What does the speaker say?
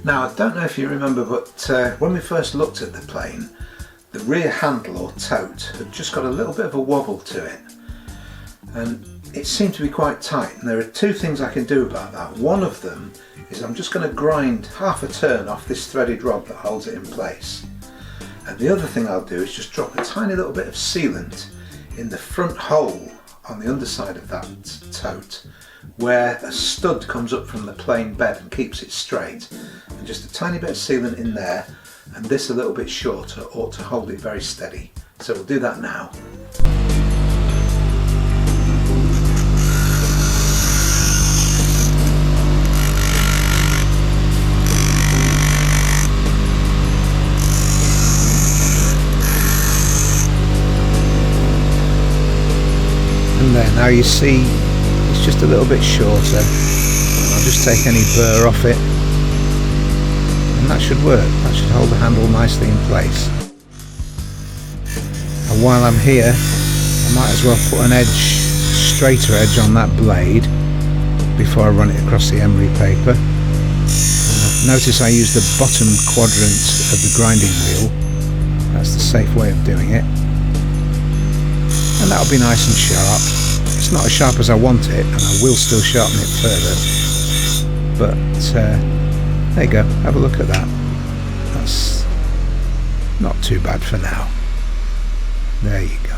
Now, I don't know if you remember, but when we first looked at the plane, the rear handle or tote had just got a little bit of a wobble to it, and it seemed to be quite tight. And there are two things I can do about that. One of them is I'm just going to grind half a turn off this threaded rod that holds it in place, and the other thing I'll do is just drop a tiny little bit of sealant in the front hole on the underside of that tote, where a stud comes up from the plane bed and keeps it straight, and just a tiny bit of sealant in there, and this a little bit shorter ought to hold it very steady. So we'll do that now. And there, now you see it's just a little bit shorter. I'll just take any burr off it, and that should work. That should hold the handle nicely in place. And while I'm here, I might as well put an straighter edge on that blade before I run it across the emery paper. Notice I use the bottom quadrant of the grinding wheel. That's the safe way of doing it. And that'll be nice and sharp. It's not as sharp as I want it, and I will still sharpen it further, but there you go, have a look at that. That's not too bad for now. There you go.